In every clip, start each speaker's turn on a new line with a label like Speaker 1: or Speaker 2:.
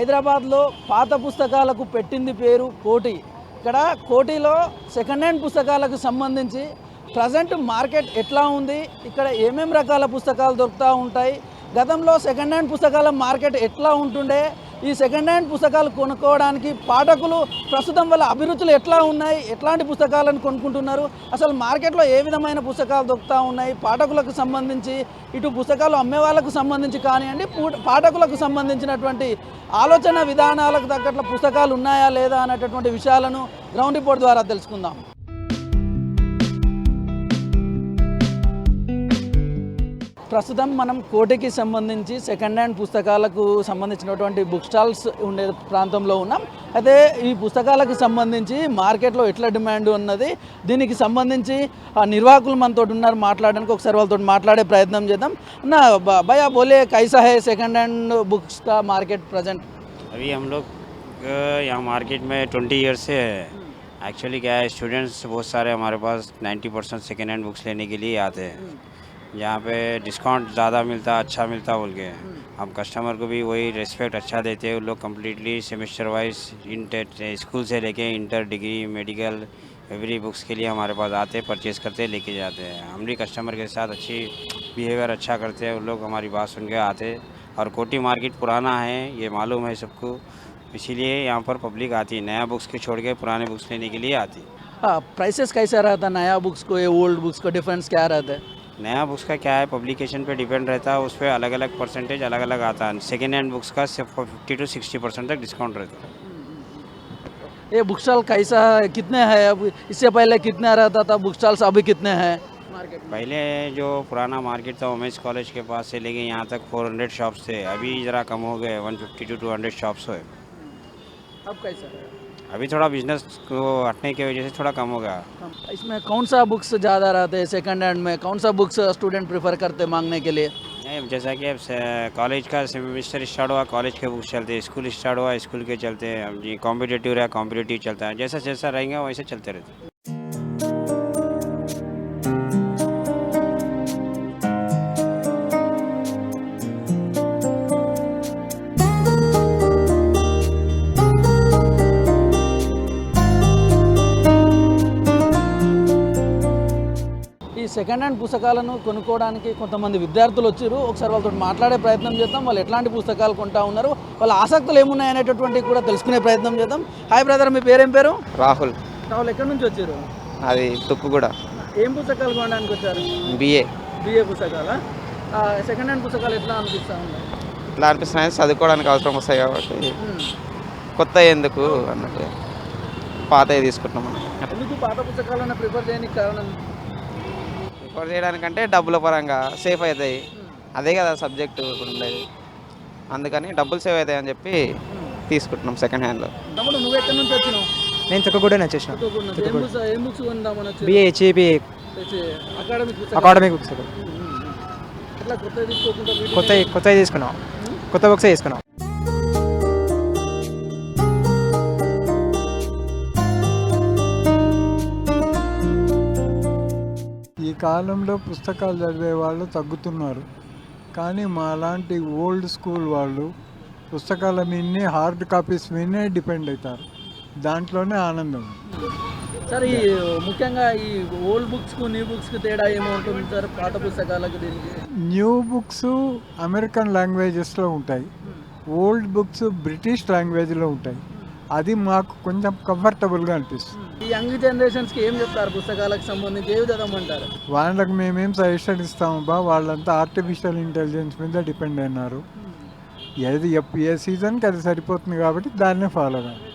Speaker 1: హైదరాబాద్లో పాత పుస్తకాలకు పెట్టింది పేరు కోటి. ఇక్కడ కోటిలో సెకండ్ హ్యాండ్ పుస్తకాలకు సంబంధించి ప్రజెంట్ మార్కెట్ ఎట్లా ఉంది, ఇక్కడ ఏమేమి రకాల పుస్తకాలు దొరుకుతూ ఉంటాయి, గతంలో సెకండ్ హ్యాండ్ పుస్తకాల మార్కెట్ ఎట్లా ఉంటుండే, ఈ సెకండ్ హ్యాండ్ పుస్తకాలు కొనుక్కోవడానికి పాఠకులు ప్రస్తుతం వాళ్ళ అభిరుచులు ఎట్లా ఉన్నాయి, ఎట్లాంటి పుస్తకాలను కొనుక్కుంటున్నారు, అసలు మార్కెట్లో ఏ విధమైన పుస్తకాలు దొరుకుతూ ఉన్నాయి, పాఠకులకు సంబంధించి ఇటు పుస్తకాలు అమ్మే వాళ్ళకు సంబంధించి కానివ్వండి, పాఠకులకు సంబంధించినటువంటి ఆలోచన విధానాలకు తగ్గట్ల పుస్తకాలు ఉన్నాయా లేదా అనేటటువంటి విషయాలను గ్రౌండ్ రిపోర్ట్ ద్వారా తెలుసుకుందాం. ప్రస్తుతం మనం కోటికి సంబంధించి సెకండ్ హ్యాండ్ పుస్తకాలకు సంబంధించినటువంటి బుక్ స్టాల్స్ ఉండే ప్రాంతంలో ఉన్నాం. అయితే ఈ పుస్తకాలకు సంబంధించి మార్కెట్లో ఎట్లా డిమాండ్ ఉన్నది, దీనికి సంబంధించి నిర్వాహకులు మనతో ఉన్నారు, మాట్లాడడానికి ఒకసారి వాళ్ళతో మాట్లాడే ప్రయత్నం చేద్దాం. నా భయ్యా బోలే కైసా హై సెకండ్ హ్యాండ్ बुक्स का मार्केट प्रेजेंट?
Speaker 2: अभी हम लोग यहाँ मार्केट में 20 ईयर से है. एक्चुअली क्या है, स्टूडेंट्स बहुत सारे हमारे पास 90% सेकेंड हैंड बुक्स लेने के लिए आते हैं, जहाँ पे डिस्काउंट ज़्यादा मिलता, अच्छा मिलता बोल के हम कस्टमर को भी वही रिस्पेक्ट अच्छा देते हैं. वो लोग कम्प्लीटली सेमेस्टर वाइज स्कूल से लेके inter, degree, medical every books के लिए हमारे पास आते, परचेज़ करते, लेके जाते हैं. हम भी कस्टमर के साथ अच्छी बिहेवियर अच्छा करते हैं. वो लोग हमारी बात सुन के आते. और कोटी मार्केट पुराना है, ये मालूम है सबको, इसीलिए यहाँ पर पब्लिक आती है. नया बुक्स के छोड़ के पुराने बुक्स लेने के लिए आती.
Speaker 1: प्राइसेस कैसा रहता है नया बुक्स को, ये ओल्ड बुक्स को डिफरेंस क्या रहता है?
Speaker 2: नया बुक्स का क्या है, पब्लिकेशन पे डिपेंड रहता है, उस पर अलग अलग परसेंटेज अलग अलग आता है. सेकेंड हैंड बुक्स का सिर्फ 50 to 60% तक डिस्काउंट रहता है.
Speaker 1: ये बुक स्टॉल कैसा है, कितने हैं अब, इससे पहले कितना रहता था बुक स्टॉल्स, अभी कितने हैं मार्केट में?
Speaker 2: पहले जो पुराना मार्केट था वुमेंस कॉलेज के पास से लेके यहाँ तक 400 शॉप्स थे. अभी ज़रा कम हो गए, 150 to 200 शॉप्स हुए.
Speaker 1: अब कैसा है?
Speaker 2: अभी थोड़ा बिजनेस को हटने की वजह से थोड़ा कम हो गया.
Speaker 1: इसमें कौन सा बुक्स ज़्यादा रहते हैं सेकंड हैंड में, कौन सा बुक्स स्टूडेंट प्रेफर करते हैं मांगने के लिए?
Speaker 2: नहीं, जैसा कि अब कॉलेज का सेमेस्टर स्टार्ट हुआ, कॉलेज के बुक्स चलते हैं, स्कूल स्टार्ट हुआ, स्कूल के चलते हैं. अब जी कॉम्पिटेटिव रहा, कॉम्पिटेटिव चलता है. जैसा जैसा रहेंगे वैसे चलते रहते हैं.
Speaker 1: ఈ సెకండ్ హ్యాండ్ పుస్తకాలను కొనుక్కోవడానికి కొంతమంది విద్యార్థులు వచ్చారు. ఒకసారి వాళ్ళతో మాట్లాడే ప్రయత్నం చేద్దాం, వాళ్ళు ఎట్లాంటి పుస్తకాలు కొంటా ఉన్నారు, వాళ్ళ ఆసక్తులు ఏమున్నాయి అనేటటువంటివి కూడా తెలుసుకునే ప్రయత్నం చేద్దాం. హాయ్ బ్రదర్, మీ పేరేం పేరు?
Speaker 3: రాహుల్.
Speaker 1: రాహుల్, ఎక్కడి నుంచి వచ్చారు?
Speaker 3: అది తుక్కు కూడా.
Speaker 1: ఏం పుస్తకాలు కొనడానికి వచ్చారు?
Speaker 3: బిఏ
Speaker 1: పుస్తకాలా? సెకండ్ హ్యాండ్ పుస్తకాలు ఎట్లా అనిపిస్తూ ఉన్నాయి?
Speaker 3: ఇట్లా అనిపిస్తున్నాయి, చదువుకోవడానికి అవసరం వస్తాయి కాబట్టి కొత్త ఎందుకు అన్నట్టు పాతవి తీసుకుంటున్నాం.
Speaker 1: ఎందుకు పాత పుస్తకాలను ప్రిఫర్ చేయడానికి కారణం?
Speaker 3: ప్రిఫర్ చేయడానికంటే డబ్బుల పరంగా సేఫ్ అవుతాయి, అదే కదా సబ్జెక్టు ఉండేది, అందుకని డబ్బులు సేవ్ అవుతాయి అని చెప్పి తీసుకుంటున్నాం సెకండ్ హ్యాండ్లో.
Speaker 1: తమ్ముడు, నువ్వు ఎక్కడి నుంచి వచ్చినావు?
Speaker 4: నేను తుక్కగూడనే వచ్చేసిన.
Speaker 1: ఏం బుక్స్ కొందామని వచ్చావు?
Speaker 4: BA HEP academic books.
Speaker 1: అట్లా కొత్తవి తీసుకోకుండా
Speaker 4: కొత్తవి తీసుకున్నాం, కొత్త బుక్సే తీసుకున్నాం.
Speaker 5: ఈ కాలంలో పుస్తకాలు చదివే వాళ్ళు తగ్గుతున్నారు, కానీ మా లాంటి ఓల్డ్ స్కూల్ వాళ్ళు పుస్తకాల మీదనే, హార్డ్ కాపీస్ మీదనే డిపెండ్ అవుతారు, దాంట్లోనే ఆనందం.
Speaker 1: సార్, ఈ ముఖ్యంగా ఈ ఓల్డ్ బుక్స్కు న్యూ బుక్స్కి తేడా ఏమవుతుంది సార్? పాత పుస్తకాలకు దీనికి?
Speaker 5: న్యూ బుక్స్ అమెరికన్ లాంగ్వేజెస్లో ఉంటాయి, ఓల్డ్ బుక్స్ బ్రిటిష్ లాంగ్వేజ్లో ఉంటాయి, అది మాకు కొంచెం కంఫర్టబుల్గా అనిపిస్తుంది.
Speaker 1: ఈ యంగ్ జనరేషన్స్కి ఏం చెప్తారు పుస్తకాలకు సంబంధించి, ఏవి చదవమంటారు?
Speaker 5: వాళ్ళకి మేమేం సజెషన్ ఇస్తాము బా, వాళ్ళంతా ఆర్టిఫిషియల్ ఇంటెలిజెన్స్ మీద డిపెండ్ అయినారు, ఏ సీజన్కి అది సరిపోతుంది కాబట్టి దాన్నే ఫాలో కావాలి.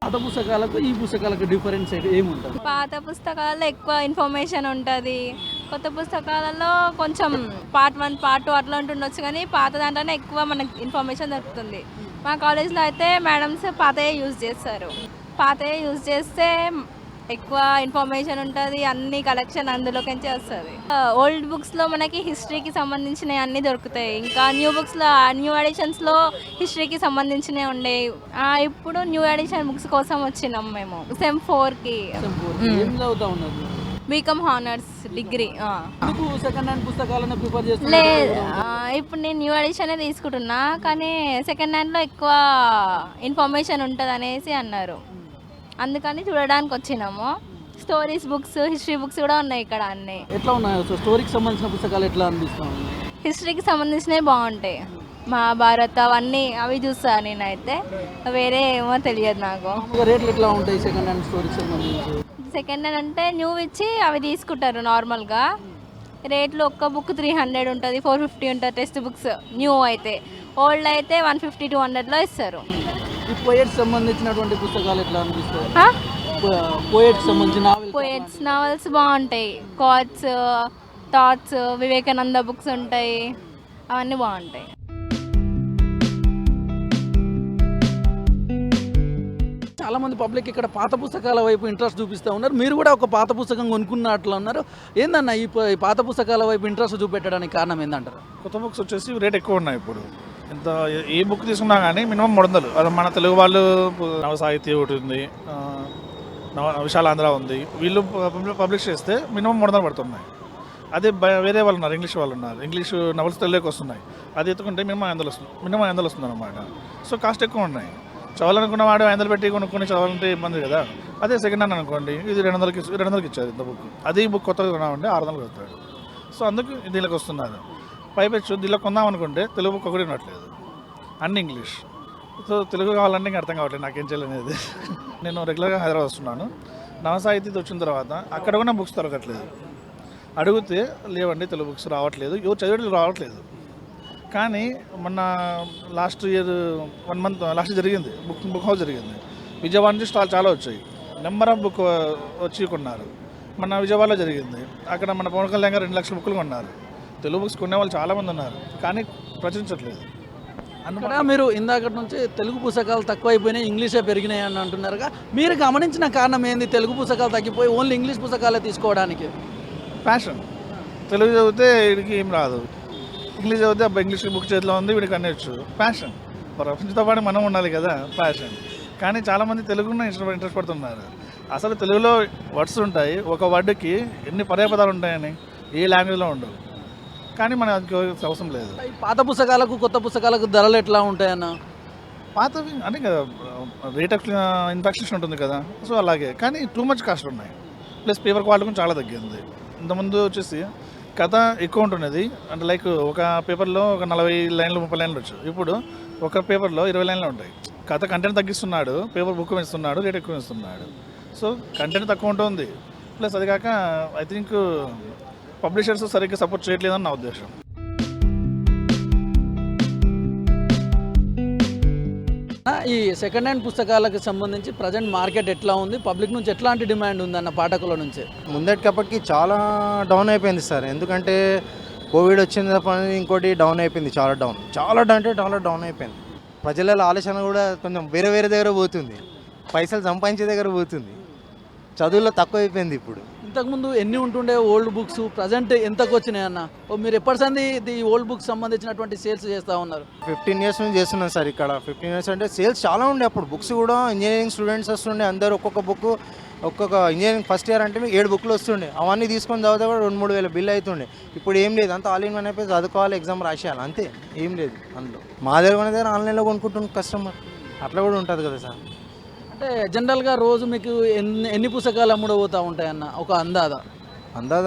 Speaker 1: పాత పుస్తకాలకు ఈ పుస్తకాలకు డిఫరెన్స్ ఏముంటుంది?
Speaker 6: పాత పుస్తకాల్లో ఎక్కువ ఇన్ఫర్మేషన్ ఉంటుంది, కొత్త పుస్తకాలలో కొంచెం పార్ట్ 1 పార్ట్ 2 అట్లా ఉంటుండొచ్చు, కానీ పాత దాంట్లోనే ఎక్కువ మనకు ఇన్ఫర్మేషన్ దొరుకుతుంది. మా కాలేజ్లో అయితే మేడమ్స్ పాతయే యూజ్ చేస్తారు. పాతయే యూజ్ చేస్తే ఎక్కువ ఇన్ఫర్మేషన్ ఉంటుంది, అన్ని కలెక్షన్ అందులోకించే వస్తుంది. ఓల్డ్ బుక్స్లో మనకి హిస్టరీకి సంబంధించినవి అన్నీ దొరుకుతాయి, ఇంకా న్యూ బుక్స్లో న్యూ ఎడిషన్స్లో హిస్టరీకి సంబంధించినవి ఉండేవి. ఇప్పుడు న్యూ ఎడిషన్ బుక్స్ కోసం వచ్చినాం మేము సెమ్ 4కి. BCom honours degree.
Speaker 1: ఎందుకు సెకండ్ హ్యాండ్ పుస్తకాలను ప్రిఫర్
Speaker 6: లేదు,
Speaker 1: చేస్తున్నారు?
Speaker 6: ఇప్పుడు నేను న్యూ ఎడిషనే తీసుకుంటున్నా, కానీ సెకండ్ హ్యాండ్లో ఎక్కువ ఇన్ఫర్మేషన్ ఉంటుంది అనేసి అన్నారు, అందుకని చూడడానికి వచ్చినాము. స్టోరీస్ బుక్స్, హిస్టరీ బుక్స్ కూడా ఉన్నాయి ఇక్కడ అన్నీ.
Speaker 1: ఎట్లా ఉన్నాయి? సో స్టోరీకి సంబంధించిన పుస్తకాలు ఎట్లా అనిపిస్తుంది?
Speaker 6: హిస్టరీకి సంబంధించినవి బాగుంటాయి, మహాభారత అవన్నీ అవి చూస్తాను నేనైతే, వేరే ఏమో తెలియదు నాకు.
Speaker 1: మామూలుగా రేట్లు ఎట్లా ఉంటాయి సెకండ్ హ్యాండ్ స్టోరీకి సంబంధించి?
Speaker 6: సెకండ్ హ్యాండ్ అంటే న్యూ ఇచ్చి అవి తీసుకుంటారు నార్మల్గా. రేట్లు ఒక్క బుక్ 300 ఉంటుంది, 450 ఉంటుంది టెక్స్ట్ బుక్స్ న్యూ అయితే. ఓల్డ్ అయితే 150-200లో ఇస్తారు.
Speaker 1: ఈ పోయెట్స్ సంబంధించినటువంటి పుస్తకాలు ఎట్లా అనిపిస్తాయి? పోయెట్స్ సంబంధించిన
Speaker 6: పోయెట్స్ నావెల్స్ బాగుంటాయి, కోట్స్, థాట్స్, వివేకానంద బుక్స్ ఉంటాయి, అవన్నీ బాగుంటాయి.
Speaker 1: చాలా మంది పబ్లిక్ ఇక్కడ పాత పుస్తకాల వైపు ఇంట్రెస్ట్ చూపిస్తూ ఉన్నారు. మీరు కూడా ఒక పాత పుస్తకం కొనుక్కున్నట్లు ఉన్నారు. ఏందన్న ఈ పాత పుస్తకాల వైపు ఇంట్రెస్ట్ చూపెట్టడానికి కారణం ఏందంటారు?
Speaker 7: కొత్త బుక్స్ వచ్చేసి రేట్ ఎక్కువ ఉన్నాయి ఇప్పుడు. ఎంత ఏ బుక్ తీసుకున్నా కానీ మినిమం 300. అది మన తెలుగు వాళ్ళు నవ సాహిత్య ఒకటి ఉంది, విశాలాంధ్ర ఉంది, వీళ్ళు పబ్లిష్ చేస్తే మినిమం 300 పడుతున్నాయి. అదే వేరే వాళ్ళు ఉన్నారు, ఇంగ్లీష్ వాళ్ళు ఉన్నారు, ఇంగ్లీష్ నవల్స్ తెలుగులోకి వస్తున్నాయి, అది ఎత్తుకుంటే మినిమం 500 వస్తుంది అనమాట. సో కాస్ట్ ఎక్కువ ఉన్నాయి. చదవాలనుకున్న వాడు 500 పెట్టి కొనుక్కొని చదవాలంటే ఇబ్బంది కదా. అదే సెకండ్ హ్యాండ్ అనుకోండి, ఇది 200కి ఇచ్చారు ఇంత బుక్. అదే బుక్ కొత్తగా కొన్నామంటే 600 వస్తాడు. సో అందుకు దీనికి వస్తున్నారు. పైపెచ్చు దీనిలో కొందాం అనుకుంటే తెలుగు బుక్ ఒకటి ఉండట్లేదు, అన్ని ఇంగ్లీష్. సో తెలుగు కావాలంటే ఇంకా అర్థం కావట్లేదు నాకేం చేయలేదు. నేను రెగ్యులర్గా హైదరాబాద్ వస్తున్నాను. నవసాహితీ వచ్చిన తర్వాత అక్కడ కూడా బుక్స్ దొరకట్లేదు. అడిగితే లేవండి తెలుగు బుక్స్ రావట్లేదు, ఎవరు చదివేట్లు రావట్లేదు. కానీ మొన్న లాస్ట్ ఇయర్ 1 మంత్ లాస్ట్ జరిగింది, బుక్ హౌస్ జరిగింది. విజయవాడ నుంచి స్టాల్ చాలా వచ్చాయి, నెంబర్ ఆఫ్ బుక్ వచ్చి కొన్నారు. మన విజయవాడలో జరిగింది, అక్కడ మన పవన్ కళ్యాణ్ గారు 2 లక్షల బుక్లు కొన్నారు. తెలుగు బుక్స్ కొనే వాళ్ళు చాలామంది ఉన్నారు, కానీ ప్రచురించట్లేదు.
Speaker 1: అందుకని మీరు ఇందాక నుంచి తెలుగు పుస్తకాలు తక్కువైపోయినాయి, ఇంగ్లీషే పెరిగినాయి అని అంటున్నారుగా. మీరు గమనించిన కారణం ఏంది తెలుగు పుస్తకాలు తగ్గిపోయి ఓన్లీ ఇంగ్లీష్ పుస్తకాలే తీసుకోవడానికి?
Speaker 7: ప్యాషన్. తెలుగు చదివితే వీడికి ఏం రాదు, ఇంగ్లీష్ చదివితే అబ్బా ఇంగ్లీష్ బుక్ చేతిలో ఉంది వీడికి అనేచ్చు. ప్యాషన్, ప్రపంచంతో పాటు మనం ఉండాలి కదా, ప్యాషన్. కానీ చాలామంది తెలుగులో ఇంట్రెస్ట్ పడుతున్నారు. అసలు తెలుగులో వర్డ్స్ ఉంటాయి, ఒక వర్డ్కి ఎన్ని పర్యాపదాలు ఉంటాయని ఏ లాంగ్వేజ్లో ఉండవు, కానీ మనకి అవసరం లేదు.
Speaker 1: పాత పుస్తకాలకు కొత్త పుస్తకాలకు ధరలు ఎట్లా ఉంటాయన్న?
Speaker 7: పాతవి అంటే కదా రేట్ ఆఫ్ ఇన్ఫెక్షన్ ఉంటుంది కదా, సో అలాగే. కానీ టూ మచ్ కాస్ట్ ఉన్నాయి, ప్లస్ పేపర్ క్వాలిటీ కూడా చాలా తగ్గింది. ఇంతకుముందు వచ్చేసి కథ ఎక్కువ ఉంటున్నది, అంటే లైక్ ఒక పేపర్లో ఒక 40 లైన్లు 30 లైన్లు వచ్చు. ఇప్పుడు ఒక పేపర్లో 20 లైన్లు ఉంటాయి. కథ కంటెంట్ తగ్గిస్తున్నాడు, పేపర్ బుక్ ఇస్తున్నాడు, రేట్ ఎక్కువ ఇస్తున్నాడు. సో కంటెంట్ తక్కువ ఉంటుంది, ప్లస్ అది కాక ఐ థింక్ పబ్లిషర్స్ సరిగ్గా సపోర్ట్ చేయట్లేదని నా ఉద్దేశం.
Speaker 1: ఈ సెకండ్ హ్యాండ్ పుస్తకాలకు సంబంధించి ప్రజెంట్ మార్కెట్ ఎట్లా ఉంది, పబ్లిక్ నుంచి ఎట్లాంటి డిమాండ్ ఉందన్న పాఠకుల నుంచి?
Speaker 8: ముందటికప్పటికి చాలా డౌన్ అయిపోయింది సార్. ఎందుకంటే కోవిడ్ వచ్చిన పని ఇంకోటి డౌన్ అయిపోయింది, చాలా డౌన్ అయిపోయింది. ప్రజల ఆలోచన కూడా కొంచెం వేరే దగ్గర పోతుంది, పైసలు సంపాదించే దగ్గర పోతుంది, చదువులో తక్కువ అయిపోయింది. ఇప్పుడు
Speaker 1: ఇంతకుముందు ఎన్ని ఉంటుండే ఓల్డ్ బుక్స్, ప్రజెంట్ ఎంతకు వచ్చినాయి అన్న? మీరు ఎప్పటిసంది ఈ ఓల్డ్ బుక్స్ సంబంధించినటువంటి సేల్స్ చేస్తూ ఉన్నారు?
Speaker 8: 15 ఇయర్స్ నుంచి చేస్తున్నాను సార్ ఇక్కడ. 15 ఇయర్స్ అంటే సేల్స్ చాలా ఉండే. అప్పుడు బుక్స్ కూడా ఇంజనీరింగ్ స్టూడెంట్స్ వస్తుండే, అందరూ ఒక్కొక్క ఇంజనీరింగ్ ఫస్ట్ ఇయర్ అంటే మీకు 7 బుక్లు వస్తుండే. అవన్నీ తీసుకొని చదివితే కూడా 2-3 వేల బిల్ అవుతుండే. ఇప్పుడు ఏం లేదు, అంతా ఆల్ ఇన్ వన్ అయిపోయి చదువుకోవాలి, ఎగ్జామ్ రాసేయాలి, అంతే, ఏం లేదు అందులో. మా దగ్గర ఆన్లైన్లో కొనుక్కుంటున్న కస్టమర్ అట్లా కూడా ఉంటుంది కదా సార్.
Speaker 1: అంటే జనరల్గా రోజు మీకు ఎన్ని పుస్తకాలు అమ్ముడవుతూ ఉంటాయన్న ఒక అందాజ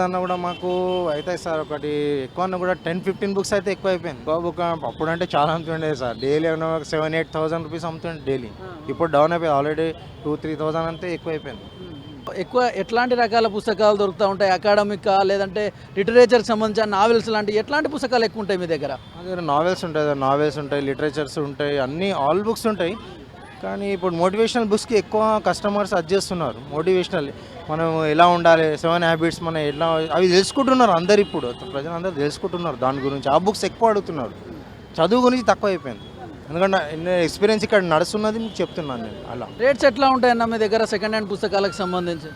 Speaker 8: అన్న కూడా మాకు అవుతాయి సార్. ఒకటి ఎక్కువ అన్న కూడా 10-15 బుక్స్ అయితే ఎక్కువ అయిపోయింది. బుక్ అప్పుడు అంటే చాలా అమ్ముతుండే సార్, డైలీ 7,000-8,000 రూపీస్ అమ్ముతుండే డైలీ. ఇప్పుడు డౌన్ అయిపోయింది, ఆల్రెడీ 2,000-3,000 అంతే ఎక్కువ అయిపోయింది.
Speaker 1: ఎక్కువ ఎట్లాంటి రకాల పుస్తకాలు దొరుకుతూ ఉంటాయి? అకాడమిక్ లేదంటే లిటరేచర్కి సంబంధించిన నావెల్స్ లాంటి ఎట్లాంటి పుస్తకాలు ఎక్కువ ఉంటాయి మీ దగ్గర?
Speaker 8: మా దగ్గర నావెల్స్ ఉంటాయి, లిటరేచర్స్ ఉంటాయి, అన్నీ ఆల్ బుక్స్ ఉంటాయి. కానీ ఇప్పుడు మోటివేషనల్ బుక్స్కి ఎక్కువ కస్టమర్స్ చేస్తున్నారు. మోటివేషనల్ మనం ఎలా ఉండాలి, 7 హ్యాబిట్స్ మనం ఎలా, అవి తెలుసుకుంటున్నారు అందరు. ఇప్పుడు ప్రజలందరూ తెలుసుకుంటున్నారు దాని గురించి. ఆ బుక్స్ ఎక్కువ అడుగుతున్నారు, చదువు గురించి తక్కువ అయిపోయింది. ఎందుకంటే ఎక్స్పీరియన్స్ ఇక్కడ నడుస్తున్నది మీకు చెప్తున్నాను నేను. అలా
Speaker 1: రేట్స్ ఎట్లా ఉంటాయన్న మీ దగ్గర సెకండ్ హ్యాండ్ పుస్తకాలకు సంబంధించి?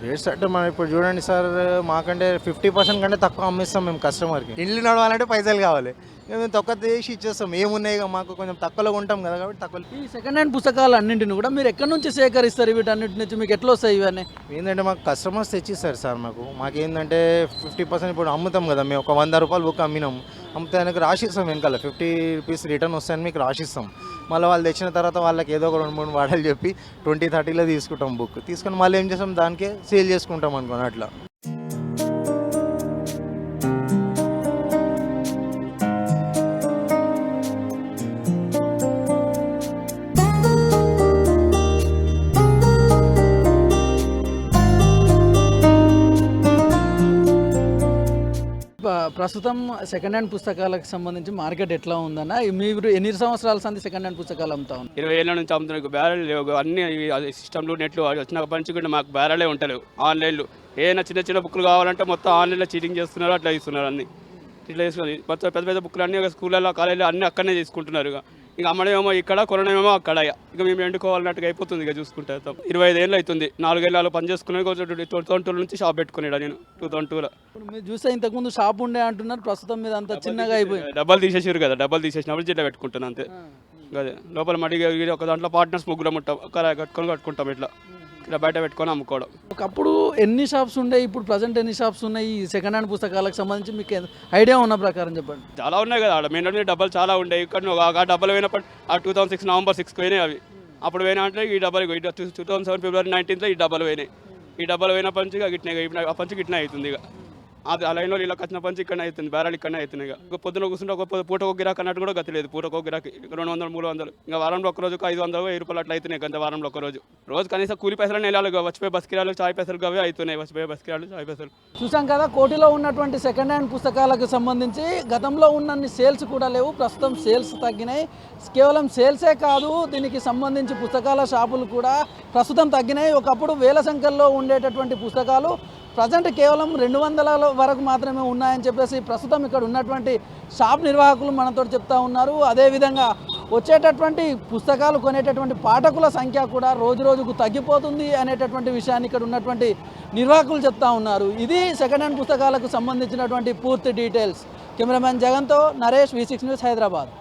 Speaker 8: రేట్స్ అంటే మనం ఇప్పుడు చూడండి సార్, మాకంటే 50% కంటే తక్కువ అమ్మిస్తాం మేము కస్టమర్కి. ఇల్లు నడవాలంటే పైసలు కావాలి, మేము తక్కువ చేసి ఇచ్చేస్తాం. ఏమున్నాయి మాకు కొంచెం తక్కువలో ఉంటాం కదా, కాబట్టి తక్కువ.
Speaker 1: ఈ సెకండ్ హ్యాండ్ పుస్తకాలు అన్నింటిని కూడా మీరు ఎక్కడి నుంచి సేకరిస్తారు? వీటన్నిటి నుంచి మీకు ఎట్లా వస్తాయి ఇవన్నీ?
Speaker 8: ఏంటంటే మాకు కస్టమర్స్ తెచ్చిస్తారు సార్. మాకేంటంటే 50% ఇప్పుడు అమ్ముతాం కదా, మేము ఒక 100 రూపాయలు బుక్ అమ్మినాం, అమ్మితే ఆయనకు రాసిస్తాం. వెనకాల 50 రూపీస్ రిటర్న్ వస్తాయని మీకు రాసిస్తాం. మళ్ళీ వాళ్ళు తెచ్చిన తర్వాత వాళ్ళకి ఏదో ఒక 2-3 వాడాలు చెప్పి 20-30లో తీసుకుంటాం బుక్. తీసుకొని మళ్ళీ ఏం చేస్తాం, దానికే సేల్ చేసుకుంటాం అనుకోని అట్లా.
Speaker 1: ప్రస్తుతం సెకండ్ హ్యాండ్ పుస్తకాలకు సంబంధించి మార్కెట్ ఎట్లా ఉందన్న? మీరు ఎన్ని సంవత్సరాల సంది సెకండ్ హ్యాండ్ పుస్తకాలు అమ్ముతా ఉన్నారు?
Speaker 9: 20 ఏళ్ళ నుంచి అమ్ముతున్నాయి. బ్యారెల్ లేవు, అన్ని సిస్టమ్లు నెట్లు వచ్చిన పంచి కూడా మాకు బ్యారెలే ఉంటాయి. ఆన్లైన్లో ఏదైనా చిన్న చిన్న బుక్లు కావాలంటే మొత్తం ఆన్లైన్లో చీటింగ్ చేస్తున్నారు, అట్లా ఇస్తున్నారు. అన్ని ఇట్లా వేసుకొని మొత్తం పెద్ద పెద్ద బుక్లు అన్నీ స్కూళ్ళలో కాలేజీలో అన్నీ అక్కడనే తీసుకుంటున్నారు. ఇక అమ్మడమేమో ఇక్కడ, కొనడమేమో అక్కడ. ఇక మేము ఎండుకోవాలన్నట్టుగా అయిపోతుంది. ఇక చూసుకుంటే 25 ఏళ్ళు అవుతుంది. 4 ఏళ్ళు పని చేసుకునే 2002 నుంచి షాప్ పెట్టుకున్నాడు నేను 2002లో.
Speaker 1: ఇప్పుడు మీరు చూస్తే ఇంతకుముందు షాప్ ఉండే అంటున్నారు, ప్రస్తుతం మీద అంతా చిన్నగా అయిపోయింది.
Speaker 9: డబ్బులు తీసేసారు కదా, డబ్బులు తీసేసినప్పుడు జిడ్డ పెట్టుకుంటాను అంతే. అదే లోపల మడిగా ఒక దాంట్లో పార్ట్నర్స్ ముగ్గురం ఉంటాం, కట్టుకుంటాం ఇట్లా బయట పెట్టుకొని అమ్ముకోవడం.
Speaker 1: ఒకప్పుడు ఎన్ని షాప్స్ ఉండే, ఇప్పుడు ప్రజెంట్ ఎన్ని షాప్స్ ఉన్నాయి ఈ సెకండ్ హ్యాండ్ పుస్తకాలకు సంబంధించి మీకు ఐడియా ఉన్న ప్రకారం చెప్పండి.
Speaker 9: చాలా ఉన్నాయి కదా ఆడ, మెయిన్ డబ్బులు చాలా ఉండే. ఇక్కడ ఆ డబ్బులు పోయినప్పుడు 2006 నవంబర్ 6 పోయినాయి అవి. అప్పుడు పోయినా అంటే ఈ డబ్బలు 2007 ఫిబ్రవరి 19 ఈ డబ్బలు పోయినాయి. ఈ డబ్బలు పోయిన పంచి గిట్టినాయి, ఆ పంచి గిట్టిన అవుతుంది. ఇక అది ఆ లైన్లో ఇలా వచ్చిన పంచి ఇక్కడనే అవుతుంది, బేరాలు ఇక్కడనే అవుతున్నాయి. ఇక పొద్దున కూర్చుంటే ఒక పూటకు గిరాక్ అన్నట్టు కూడా గతి లేదు. పూటకు గిరాకి 200-300, ఇంకా వారంలో ఒక రోజుకు 500-1000 రూపాయలు అట్లా అవుతున్నాయి. గంట వారంలో ఒక రోజు కనీసం కూలి పైసలు నెలలు వచ్చిపోయి బస్ కిరాలు చాయ్ పైసలు అవే అవుతున్నాయి. వచ్చిపోయి బస్ కిరాలు చాయ్ పైసలు.
Speaker 1: చూసాం కదా, కోటిలో ఉన్నటువంటి సెకండ్ హ్యాండ్ పుస్తకాలకు సంబంధించి గతంలో ఉన్నన్ని సేల్స్ కూడా లేవు. ప్రస్తుతం సేల్స్ తగ్గినాయి. కేవలం సేల్సే కాదు, దీనికి సంబంధించి పుస్తకాల షాపులు కూడా ప్రస్తుతం తగ్గినాయి. ఒకప్పుడు వేల సంఖ్యలో ఉండేటటువంటి పుస్తకాలు ప్రజెంట్ కేవలం 200 వరకు మాత్రమే ఉన్నాయని చెప్పేసి ప్రస్తుతం ఇక్కడ ఉన్నటువంటి షాప్ నిర్వాహకులు మనతో చెప్తా ఉన్నారు. అదేవిధంగా వచ్చేటటువంటి పుస్తకాలు కొనేటటువంటి పాఠకుల సంఖ్య కూడా రోజు రోజుకు తగ్గిపోతుంది అనేటటువంటి విషయాన్ని ఇక్కడ ఉన్నటువంటి నిర్వాహకులు చెప్తా ఉన్నారు. ఇది సెకండ్ హ్యాండ్ పుస్తకాలకు సంబంధించినటువంటి పూర్తి డీటెయిల్స్. కెమెరామ్యాన్ జగన్తో నరేష్, V6 న్యూస్, హైదరాబాద్.